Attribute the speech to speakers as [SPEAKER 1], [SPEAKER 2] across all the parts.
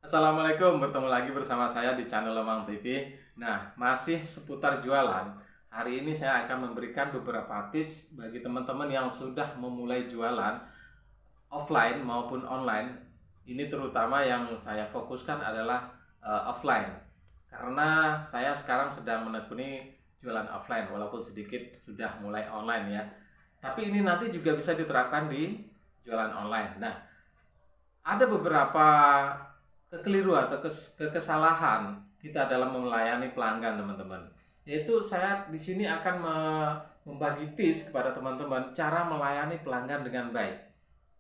[SPEAKER 1] Assalamualaikum, bertemu lagi bersama saya di channel Lemang TV. Nah, masih seputar jualan. Hari ini saya akan memberikan beberapa tips bagi teman-teman yang sudah memulai jualan offline maupun online. Ini terutama yang saya fokuskan adalah offline. Karena saya sekarang sedang menekuni jualan offline walaupun sedikit sudah mulai online ya. Tapi ini nanti juga bisa diterapkan di jualan online. Nah, ada beberapa kekeliruan atau kesalahan kita dalam melayani pelanggan, teman-teman. Yaitu saya di sini akan membagi tips kepada teman-teman cara melayani pelanggan dengan baik.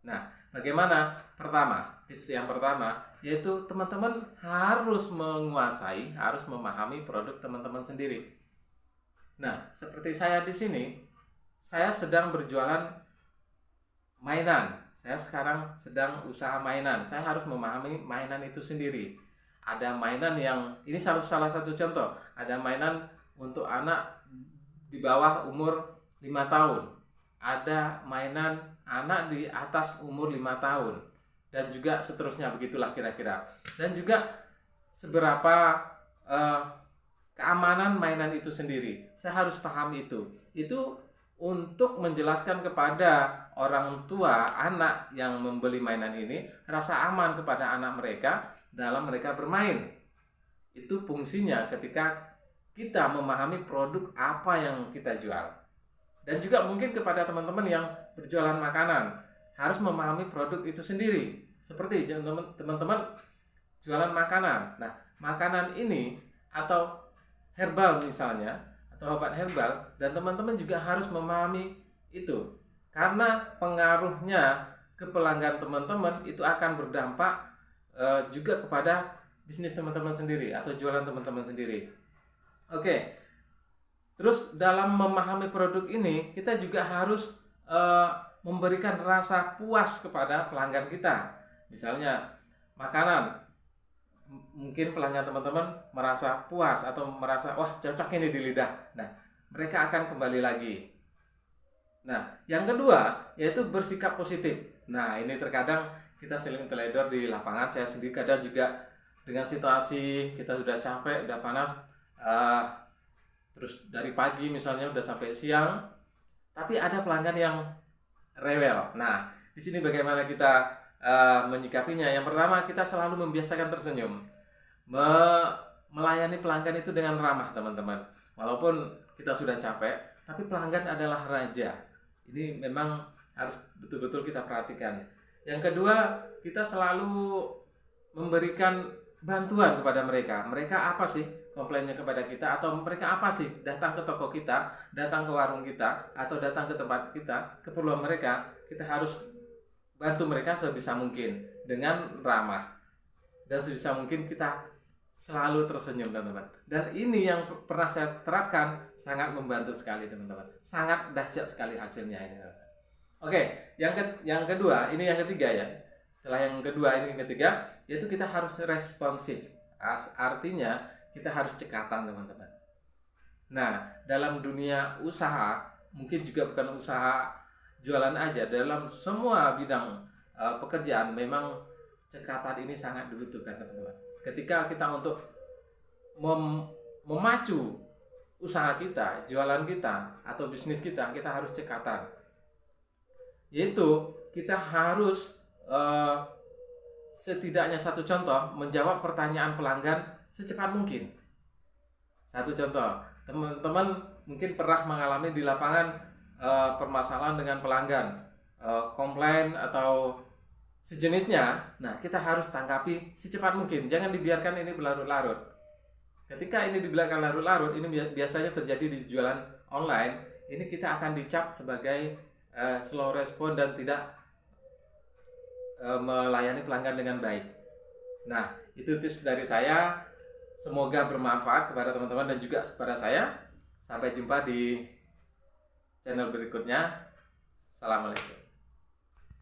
[SPEAKER 1] Nah, bagaimana? Tips yang pertama yaitu teman-teman harus menguasai, harus memahami produk teman-teman sendiri. Nah, seperti saya di sini, saya sedang berjualan mainan. Saya sekarang sedang usaha mainan. Saya harus memahami mainan itu sendiri. Ada mainan yang ini salah satu contoh. Ada mainan untuk anak di bawah umur 5 tahun. Ada mainan anak di atas umur 5 tahun. Dan juga seterusnya, begitulah kira-kira. Dan juga seberapa keamanan mainan itu sendiri. Saya harus paham itu. Itu untuk menjelaskan kepada orang tua anak yang membeli mainan ini rasa aman kepada anak mereka dalam mereka bermain. Itu fungsinya ketika kita memahami produk apa yang kita jual. Dan juga mungkin kepada teman-teman yang berjualan makanan harus memahami produk itu sendiri. Seperti teman-teman jualan makanan. Nah, makanan ini atau herbal misalnya, atau obat herbal, dan teman-teman juga harus memahami itu karena pengaruhnya ke pelanggan teman-teman itu akan berdampak juga kepada bisnis teman-teman sendiri atau jualan teman-teman sendiri. Oke. Terus dalam memahami produk ini kita juga harus memberikan rasa puas kepada pelanggan kita. Misalnya makanan, mungkin pelanggan teman-teman merasa puas atau merasa wah cocok ini di lidah. Nah, mereka akan kembali lagi. Nah, yang kedua yaitu bersikap positif. Nah, ini terkadang kita sering teledor di lapangan. Saya sendiri kadang juga dengan situasi kita sudah capek, sudah panas, terus dari pagi misalnya udah sampai siang, tapi ada pelanggan yang rewel. Nah, di sini bagaimana kita menyikapinya? Yang pertama, kita selalu membiasakan tersenyum. Melayani pelanggan itu dengan ramah, teman-teman. Walaupun kita sudah capek, tapi pelanggan adalah raja. Ini memang harus betul-betul kita perhatikan. Yang kedua, kita selalu memberikan bantuan kepada mereka. Mereka apa sih komplainnya kepada kita, atau mereka apa sih datang ke toko kita, datang ke warung kita, atau datang ke tempat kita, keperluan mereka. Kita harus bantu mereka sebisa mungkin dengan ramah, dan sebisa mungkin kita selalu tersenyum, teman-teman. Dan ini yang pernah saya terapkan, sangat membantu sekali, teman-teman. Sangat dahsyat sekali hasilnya ini. Oke, yang kedua, ini yang ketiga ya. Setelah yang kedua, ini yang ketiga, yaitu kita harus responsif. Artinya kita harus cekatan, teman-teman. Nah, dalam dunia usaha, mungkin juga bukan usaha jualan aja, dalam semua bidang pekerjaan memang cekatan ini sangat dibutuhkan, teman-teman. Ketika kita untuk memacu usaha kita, jualan kita, atau bisnis kita, kita harus cekatan. Yaitu kita harus setidaknya satu contoh menjawab pertanyaan pelanggan secepat mungkin. Satu contoh, teman-teman mungkin pernah mengalami di lapangan permasalahan dengan pelanggan, komplain atau sejenisnya. Nah, kita harus tanggapi secepat mungkin. Jangan dibiarkan ini berlarut-larut. Ketika ini dibiarkan larut-larut, ini biasanya terjadi di jualan online. Ini kita akan dicap sebagai slow respon dan tidak melayani pelanggan dengan baik. Nah, itu tips dari saya. Semoga bermanfaat kepada teman-teman dan juga kepada saya. Sampai jumpa di channel berikutnya. Assalamualaikum.